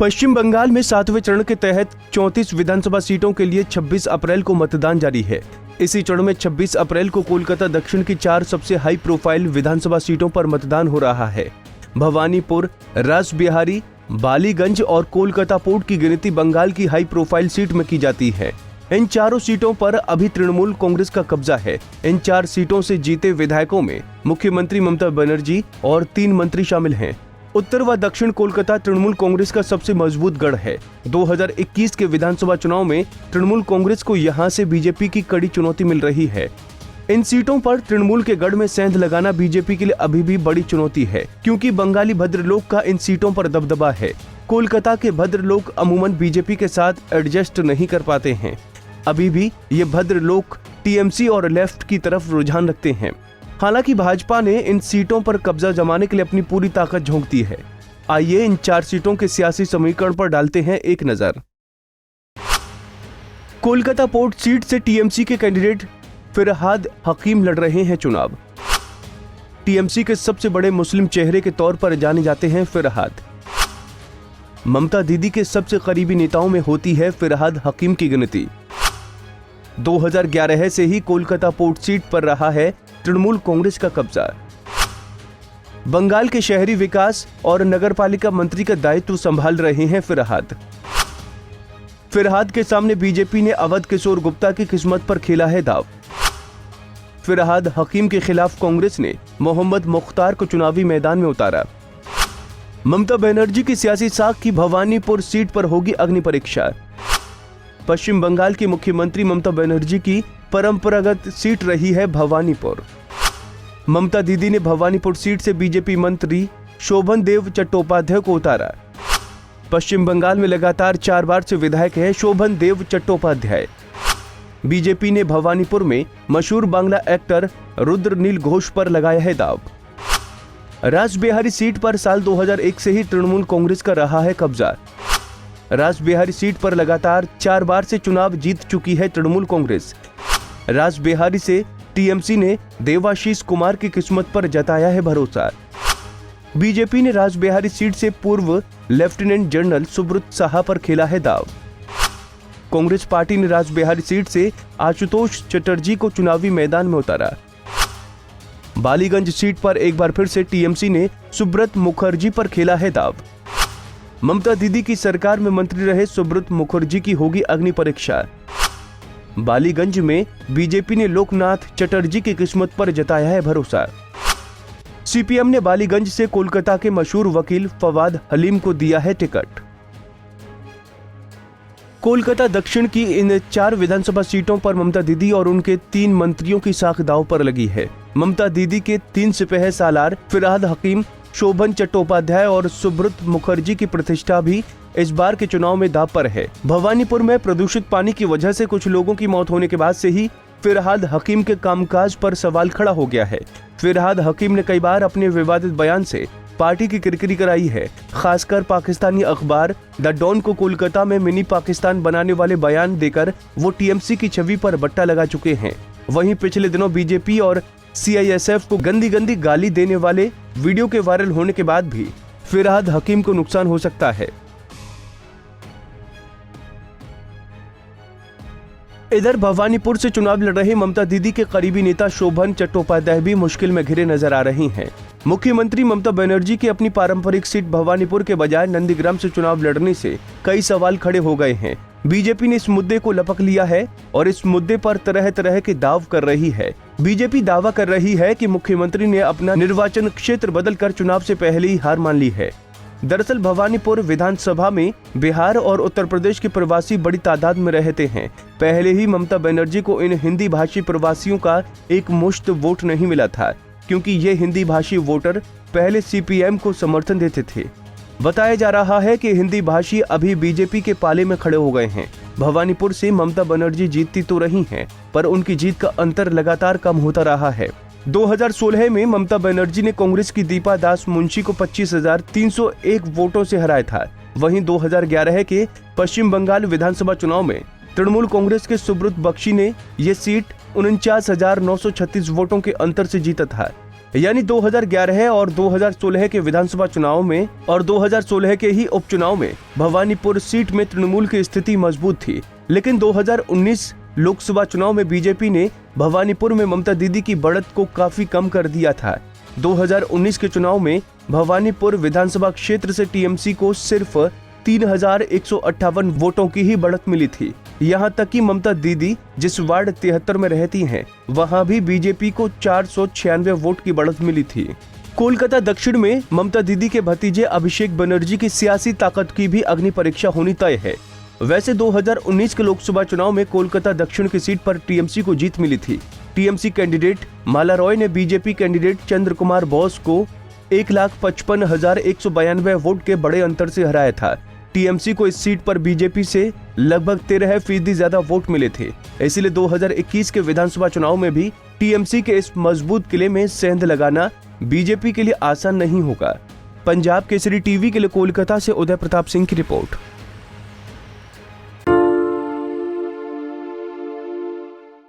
पश्चिम बंगाल में 7वें चरण के तहत 34 विधानसभा सीटों के लिए 26 अप्रैल को मतदान जारी है। इसी चरण में 26 अप्रैल को कोलकाता दक्षिण की 4 सबसे हाई प्रोफाइल विधानसभा सीटों पर मतदान हो रहा है। भवानीपुर, रासबिहारी, बालीगंज और कोलकाता पोर्ट की गिनती बंगाल की हाई प्रोफाइल सीट में की जाती है। इन चारों सीटों पर अभी तृणमूल कांग्रेस का कब्जा है। इन 4 सीटों से जीते विधायकों में मुख्यमंत्री ममता बनर्जी और 3 मंत्री शामिल हैं। उत्तर व दक्षिण कोलकाता तृणमूल कांग्रेस का सबसे मजबूत गढ़ है। 2021 के विधानसभा चुनाव में तृणमूल कांग्रेस को यहां से बीजेपी की कड़ी चुनौती मिल रही है। इन सीटों पर तृणमूल के गढ़ में सेंध लगाना बीजेपी के लिए अभी भी बड़ी चुनौती है, क्योंकि बंगाली भद्रलोक का इन सीटों पर दबदबा है। कोलकाता के भद्रलोक अमूमन बीजेपी के साथ एडजस्ट नहीं कर पाते हैं। अभी भी ये भद्रलोक टीएमसी और लेफ्ट की तरफ रुझान रखते हैं। हालांकि भाजपा ने इन सीटों पर कब्जा जमाने के लिए अपनी पूरी ताकत झोंक दी है। आइए इन 4 सीटों के सियासी समीकरण पर डालते हैं एक नजर। कोलकाता पोर्ट सीट से टीएमसी के कैंडिडेट फिरहाद हकीम लड़ रहे हैं चुनाव। टीएमसी के सबसे बड़े मुस्लिम चेहरे के तौर पर जाने जाते हैं फिरहाद। ममता दीदी के सबसे करीबी नेताओं में होती है फिरहाद हकीम की गिनती। 2011 से ही कोलकाता पोर्ट सीट पर रहा है तृणमूल कांग्रेस का कब्जा। बंगाल के शहरी विकास और नगरपालिका मंत्री का दायित्व संभाल रहे हैं फिरहाद। फिरहाद के सामने बीजेपी ने अवध किशोर गुप्ता की किस्मत पर खेला है दाव। फिरहाद हकीम के खिलाफ कांग्रेस ने मोहम्मद मुख्तार को चुनावी मैदान में उतारा। ममता बनर्जी की सियासी साख की भवानीपुर सीट पर होगी अग्नि परीक्षा। पश्चिम बंगाल की मुख्यमंत्री ममता बनर्जी की परंपरागत सीट रही है भवानीपुर। ममता दीदी ने भवानीपुर सीट से बीजेपी मंत्री शोभन देव चट्टोपाध्याय को उतारा। पश्चिम बंगाल में लगातार 4 बार से विधायक है शोभन देव चट्टोपाध्याय। बीजेपी ने भवानीपुर में मशहूर बांग्ला एक्टर रुद्रनील घोष पर लगाया है दाव। रासबिहारी सीट पर साल 2001 से ही तृणमूल कांग्रेस का रहा है कब्जा। रासबिहारी सीट पर लगातार 4 बार से चुनाव जीत चुकी है तृणमूल कांग्रेस। रासबिहारी से टीएमसी ने देवाशीष कुमार की किस्मत पर जताया है भरोसा। बीजेपी ने रासबिहारी सीट से पूर्व लेफ्टिनेंट जनरल सुब्रत साहा पर खेला है दाव। कांग्रेस पार्टी ने रासबिहारी सीट से आशुतोष चटर्जी को चुनावी मैदान में उतारा। बालीगंज सीट पर एक बार फिर से टीएमसी ने सुब्रत मुखर्जी पर खेला है दाव। ममता दीदी की सरकार में मंत्री रहे सुब्रत मुखर्जी की होगी अग्नि परीक्षा। बालीगंज में बीजेपी ने लोकनाथ चटर्जी की किस्मत पर जताया है भरोसा। सीपीएम ने बालीगंज से कोलकाता के मशहूर वकील फवाद हलीम को दिया है टिकट। कोलकाता दक्षिण की इन 4 विधानसभा सीटों पर ममता दीदी और उनके 3 मंत्रियों की साख दांव पर लगी है। ममता दीदी के 3 सिपह सालार फिरहाद हकीम, शोभन चट्टोपाध्याय और सुब्रत मुखर्जी की प्रतिष्ठा भी इस बार के चुनाव में दांव पर है। भवानीपुर में प्रदूषित पानी की वजह से कुछ लोगों की मौत होने के बाद से ही फिरहाद हकीम के कामकाज पर सवाल खड़ा हो गया है। फिरहाद हकीम ने कई बार अपने विवादित बयान से पार्टी की किरकिरी कराई है। खासकर पाकिस्तानी अखबार द डॉन को कोलकाता में मिनी पाकिस्तान बनाने वाले बयान देकर वो टीएमसी की छवि पर बट्टा लगा चुके हैं। वहीं पिछले दिनों बीजेपी और सीआईएसएफ को गंदी गंदी गाली देने वाले वीडियो के वायरल होने के बाद भी फिरहाद हकीम को नुकसान हो सकता है। इधर भवानीपुर से चुनाव लड़ रहे ममता दीदी के करीबी नेता शोभन चट्टोपाध्याय भी मुश्किल में घिरे नजर आ रही हैं। मुख्यमंत्री ममता बनर्जी की अपनी पारंपरिक सीट भवानीपुर के बजाय नंदीग्राम से चुनाव लड़ने से कई सवाल खड़े हो गए हैं। बीजेपी ने इस मुद्दे को लपक लिया है और इस मुद्दे पर तरह तरह के दाव कर रही है। बीजेपी दावा कर रही है कि मुख्यमंत्री ने अपना निर्वाचन क्षेत्र बदलकर चुनाव से पहले ही हार मान ली है। दरअसल भवानीपुर विधानसभा में बिहार और उत्तर प्रदेश के प्रवासी बड़ी तादाद में रहते हैं। पहले ही ममता बनर्जी को इन हिंदी भाषी प्रवासियों का एक मुश्त वोट नहीं मिला था, क्योंकि ये हिंदी भाषी वोटर पहले सीपीएम को समर्थन देते थे। बताया जा रहा है कि हिंदी भाषी अभी बीजेपी के पाले में खड़े हो गए हैं। भवानीपुर से ममता बनर्जी जीतती तो रही हैं, पर उनकी जीत का अंतर लगातार कम होता रहा है। 2016 में ममता बनर्जी ने कांग्रेस की दीपा दास मुंशी को 25,301 वोटों से हराया था। वहीं 2011 के पश्चिम बंगाल विधानसभा चुनाव में तृणमूल कांग्रेस के सुब्रत बख्शी ने ये सीट 49,936 वोटों के अंतर से जीता था। यानी 2011 और 2016 के विधानसभा चुनाव में और 2016 के ही उपचुनाव में भवानीपुर सीट में तृणमूल की स्थिति मजबूत थी। लेकिन 2019 लोकसभा चुनाव में बीजेपी ने भवानीपुर में ममता दीदी की बढ़त को काफी कम कर दिया था। 2019 के चुनाव में भवानीपुर विधानसभा क्षेत्र से टीएमसी को सिर्फ 3158 वोटों की ही बढ़त मिली थी। यहां तक कि ममता दीदी जिस वार्ड 73 में रहती हैं, वहां भी बीजेपी को 496 वोट की बढ़त मिली थी। कोलकाता दक्षिण में ममता दीदी के भतीजे अभिषेक बनर्जी की सियासी ताकत की भी अग्नि परीक्षा होनी तय है। वैसे 2019 के लोकसभा चुनाव में कोलकाता दक्षिण की सीट पर टीएमसी को जीत मिली थी। टीएमसी कैंडिडेट माला रॉय ने बीजेपी कैंडिडेट चंद्र कुमार बोस को 1,55,192 वोट के बड़े अंतर से हराया था। टीएमसी को इस सीट पर बीजेपी से लगभग 13% ज्यादा वोट मिले थे। इसलिए 2021 के विधानसभा चुनाव में भी टीएमसी के इस मजबूत किले में सेंध लगाना बीजेपी के लिए आसान नहीं होगा। पंजाब केसरी टीवी के लिए कोलकाता से उदय प्रताप सिंह की रिपोर्ट।